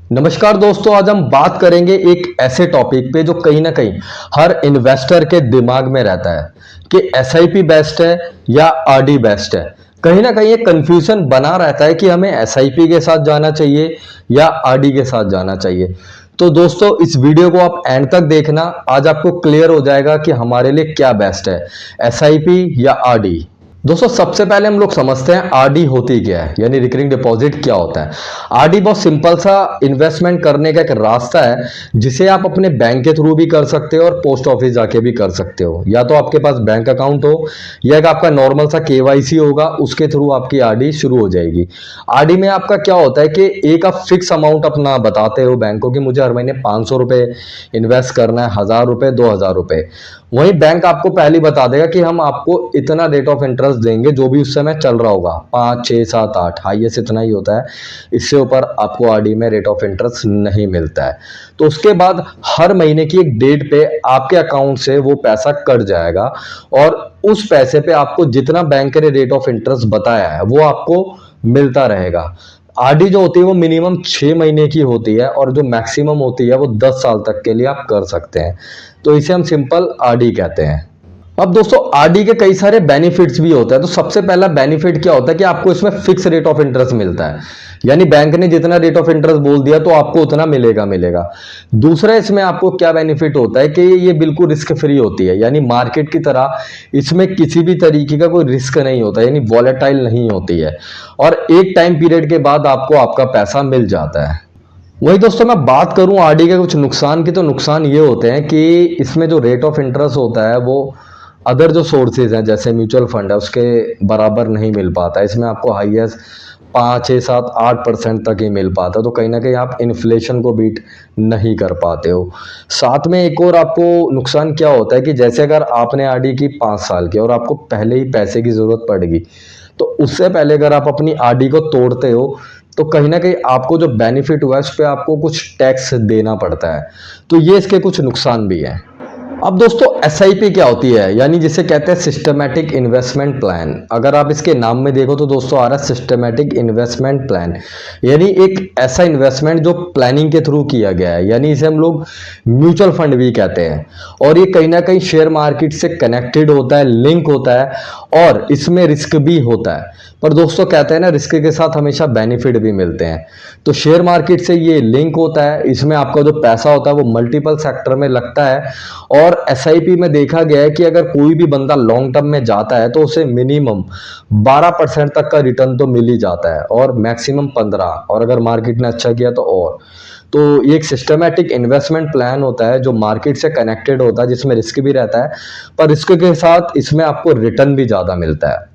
नमस्कार दोस्तों, आज हम बात करेंगे एक ऐसे टॉपिक पे जो कहीं ना कहीं हर इन्वेस्टर के दिमाग में रहता है कि एसआईपी बेस्ट है या आरडी बेस्ट है। कहीं ना कहीं एक कंफ्यूजन बना रहता है कि हमें एसआईपी के साथ जाना चाहिए या आरडी के साथ जाना चाहिए। तो दोस्तों, इस वीडियो को आप एंड तक देखना, आज आपको क्लियर हो जाएगा कि हमारे लिए क्या बेस्ट है, एसआईपी या आरडी। दोस्तों, सबसे पहले हम लोग समझते हैं आरडी होती क्या है, यानी रिकरिंग डिपॉजिट क्या होता है। आरडी बहुत सिंपल सा इन्वेस्टमेंट करने का एक रास्ता है जिसे आप अपने बैंक के थ्रू भी कर सकते हो और पोस्ट ऑफिस जाके भी कर सकते हो। या तो आपके पास बैंक अकाउंट हो या एक आपका नॉर्मल सा केवाईसी होगा, उसके थ्रू आपकी आरडी शुरू हो जाएगी। आरडी में आपका क्या होता है कि एक आप फिक्स अमाउंट अपना बताते हो बैंक को कि मुझे हर महीने 500 रुपये इन्वेस्ट करना है, 1000 रुपये, 2000 रुपये। वहीं बैंक आपको पहले बता देगा कि हम आपको इतना रेट ऑफ इंटरेस्ट देंगे, जो भी उस समय चल रहा होगा, 5, 6, 7, 8, हाईएस्ट इतना ही होता है। इससे ऊपर आपको आरडी में रेट ऑफ इंटरेस्ट नहीं मिलता है। तो उसके बाद हर महीने की एक डेट पे आपके अकाउंट से वो पैसा कट जाएगा और उस पैसे पे आपको जितना बैंक ने रेट ऑफ इंटरेस्ट बताया है वो आपको मिलता रहेगा। आरडी जो होती है वो मिनिमम 6 महीने की होती है और जो मैक्सिमम होती है वो 10 साल तक के लिए आप कर सकते हैं। तो इसे हम सिंपल आरडी कहते हैं। अब दोस्तों, आरडी के कई सारे बेनिफिट्स भी होते हैं। तो सबसे पहला बेनिफिट क्या होता है कि आपको इसमें फिक्स रेट ऑफ इंटरेस्ट मिलता है, यानी बैंक ने जितना रेट ऑफ इंटरेस्ट बोल दिया तो आपको उतना मिलेगा। दूसरा, इसमें आपको क्या बेनिफिट होता है कि ये बिल्कुल रिस्क फ्री होती है, यानी मार्केट की तरह इसमें किसी भी तरीके का कोई रिस्क नहीं होता, यानी वॉलेटाइल नहीं होती है और एक टाइम पीरियड के बाद आपको आपका पैसा मिल जाता है। वही दोस्तों, मैं बात करूं आरडी के कुछ नुकसान की, तो नुकसान ये होते हैं कि इसमें जो रेट ऑफ इंटरेस्ट होता है वो अदर जो सोर्सेज हैं जैसे म्यूचुअल फंड है उसके बराबर नहीं मिल पाता। इसमें आपको हाईएस्ट 5, 6, 7, 8% तक ही मिल पाता है। तो कहीं ना कहीं आप इन्फ्लेशन को बीट नहीं कर पाते हो। साथ में एक और आपको नुकसान क्या होता है कि जैसे अगर आपने आरडी की 5 साल की और आपको पहले ही पैसे की ज़रूरत पड़ेगी, तो उससे पहले अगर आप अपनी आरडी को तोड़ते हो तो कहीं ना कहीं आपको जो बेनिफिट हुआ है उस पर आपको कुछ टैक्स देना पड़ता है। तो ये इसके कुछ नुकसान भी हैं। अब दोस्तों, एसआईपी क्या होती है, यानी जिसे कहते हैं सिस्टमैटिक इन्वेस्टमेंट प्लान। अगर आप इसके नाम में देखो तो दोस्तों आ रहा है सिस्टमैटिक इन्वेस्टमेंट प्लान, यानी एक ऐसा इन्वेस्टमेंट जो प्लानिंग के थ्रू किया गया है, यानी इसे हम लोग म्यूचुअल फंड भी कहते हैं। और ये कहीं ना कहीं शेयर मार्केट से कनेक्टेड होता है, लिंक होता है और इसमें रिस्क भी होता है। पर दोस्तों कहते हैं ना, रिस्क के साथ हमेशा बेनिफिट भी मिलते हैं। तो शेयर मार्केट से ये लिंक होता है, इसमें आपका जो पैसा होता है वो मल्टीपल सेक्टर में लगता है। और एसआईपी में देखा गया है कि अगर कोई भी बंदा लॉन्ग टर्म में जाता है तो उसे मिनिमम 12% तक का रिटर्न तो मिल ही जाता है और मैक्सिमम 15, और अगर मार्केट ने अच्छा किया तो और। तो ये एक सिस्टमैटिक इन्वेस्टमेंट प्लान होता है जो मार्केट से कनेक्टेड होता है, जिसमें रिस्क भी रहता है, पर रिस्क के साथ इसमें आपको रिटर्न भी ज़्यादा मिलता है।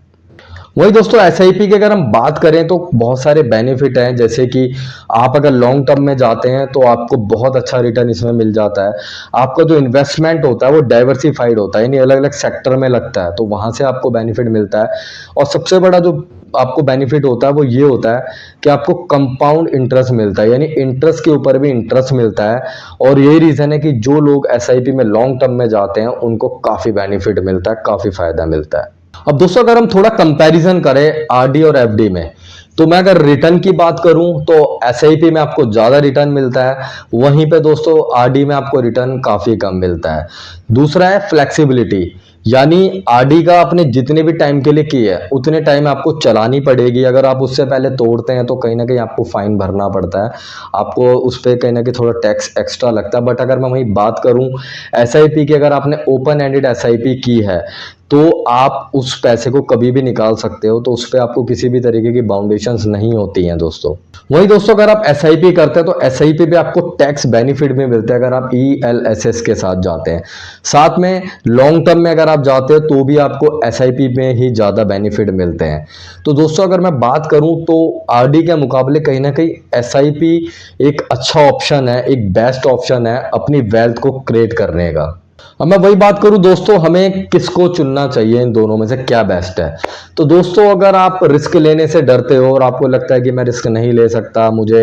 वही दोस्तों, एसआईपी की अगर हम बात करें तो बहुत सारे बेनिफिट हैं, जैसे कि आप अगर लॉन्ग टर्म में जाते हैं तो आपको बहुत अच्छा रिटर्न इसमें मिल जाता है। आपका जो इन्वेस्टमेंट होता है वो डाइवर्सिफाइड होता है, यानी अलग अलग सेक्टर में लगता है, तो वहाँ से आपको बेनिफिट मिलता है। और सबसे बड़ा जो आपको बेनिफिट होता है वो ये होता है कि आपको कंपाउंड इंटरेस्ट मिलता है, यानी इंटरेस्ट के ऊपर भी इंटरेस्ट मिलता है। और यही रीज़न है कि जो लोग एसआईपी में लॉन्ग टर्म में जाते हैं उनको काफ़ी बेनिफिट मिलता है, काफ़ी फायदा मिलता है। अब दोस्तों, अगर हम थोड़ा कंपैरिजन करें आरडी और एफडी में, तो मैं अगर रिटर्न की बात करूं तो एसआईपी में आपको ज़्यादा रिटर्न मिलता है, वहीं पे दोस्तों आरडी में आपको रिटर्न काफ़ी कम मिलता है। दूसरा है फ्लेक्सिबिलिटी, यानी आरडी का आपने जितने भी टाइम के लिए किया है उतने टाइम आपको चलानी पड़ेगी। अगर आप उससे पहले तोड़ते हैं तो कहीं ना कहीं आपको फाइन भरना पड़ता है, आपको उस पर कहीं ना कहीं थोड़ा टैक्स एक्स्ट्रा लगता है। बट अगर मैं वही बात करूं एसआईपी की, अगर आपने ओपन एंडेड एसआईपी की है तो आप उस पैसे को कभी भी निकाल सकते हो, तो उस पर आपको किसी भी तरीके की बाउंडेशंस नहीं होती हैं दोस्तों। वही दोस्तों, अगर आप एसआईपी करते हैं तो एसआईपी पे आपको टैक्स बेनिफिट भी मिलते हैं अगर आप ईएलएसएस के साथ जाते हैं। साथ में लॉन्ग टर्म में अगर आप जाते हो तो भी आपको एसआईपी में ही ज़्यादा बेनिफिट मिलते हैं। तो दोस्तों, अगर मैं बात करूं तो आरडी के मुकाबले कहीं ना कहीं एसआईपी एक अच्छा ऑप्शन है, एक बेस्ट ऑप्शन है अपनी वेल्थ को क्रिएट करने का। अब मैं वही बात करूं दोस्तों, हमें किसको चुनना चाहिए, इन दोनों में से क्या बेस्ट है। तो दोस्तों, अगर आप रिस्क लेने से डरते हो और आपको लगता है कि मैं रिस्क नहीं ले सकता, मुझे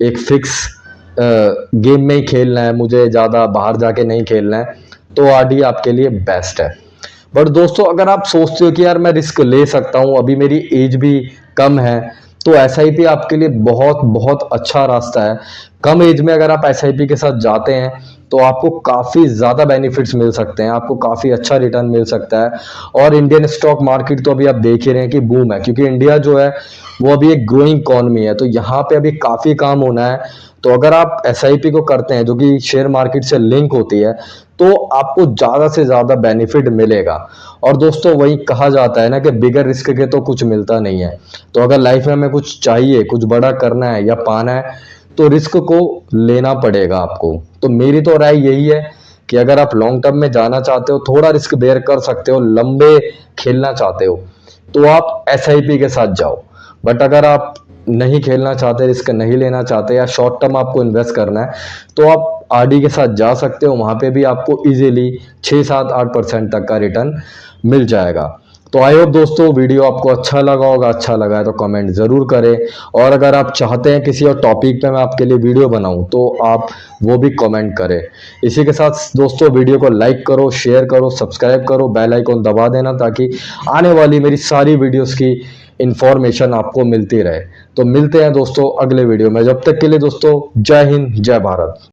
एक फिक्स गेम में ही खेलना है, मुझे ज़्यादा बाहर जाके नहीं खेलना है, तो आरडी आपके लिए बेस्ट है। बट दोस्तों, अगर आप सोचते हो कि यार मैं रिस्क ले सकता हूँ, अभी मेरी एज भी कम है, तो एसआईपी आपके लिए बहुत बहुत अच्छा रास्ता है। कम एज में अगर आप एसआईपी के साथ जाते हैं तो आपको काफ़ी ज़्यादा बेनिफिट्स मिल सकते हैं, आपको काफ़ी अच्छा रिटर्न मिल सकता है। और इंडियन स्टॉक मार्केट तो अभी आप देख ही रहे हैं कि बूम है, क्योंकि इंडिया जो है वो अभी एक ग्रोइंग इकॉनमी है, तो यहाँ पे अभी काफ़ी काम होना है। तो अगर आप एसआईपी को करते हैं जो कि शेयर मार्केट से लिंक होती है, तो आपको ज़्यादा से ज़्यादा बेनिफिट मिलेगा। और दोस्तों वही कहा जाता है ना कि बिगर रिस्क के तो कुछ मिलता नहीं है। तो अगर लाइफ में हमें कुछ चाहिए, कुछ बड़ा करना है या पाना है, तो रिस्क को लेना पड़ेगा आपको। तो मेरी तो राय यही है कि अगर आप लॉन्ग टर्म में जाना चाहते हो, थोड़ा रिस्क बेयर कर सकते हो, लंबे खेलना चाहते हो, तो आप एसआईपी के साथ जाओ। बट अगर आप नहीं खेलना चाहते, रिस्क नहीं लेना चाहते, या शॉर्ट टर्म आपको इन्वेस्ट करना है, तो आप आरडी के साथ जा सकते हो। वहां पे भी आपको इजीली 6-7-8% तक का रिटर्न मिल जाएगा। तो आई होप दोस्तों वीडियो आपको अच्छा लगा होगा। अच्छा लगा है तो कमेंट ज़रूर करें, और अगर आप चाहते हैं किसी और टॉपिक पे मैं आपके लिए वीडियो बनाऊं तो आप वो भी कमेंट करें। इसी के साथ दोस्तों वीडियो को लाइक करो, शेयर करो, सब्सक्राइब करो, बेल आइकन दबा देना ताकि आने वाली मेरी सारी वीडियोस की इंफॉर्मेशन आपको मिलती रहे। तो मिलते हैं दोस्तों अगले वीडियो में, जब तक के लिए दोस्तों जय हिंद जय भारत।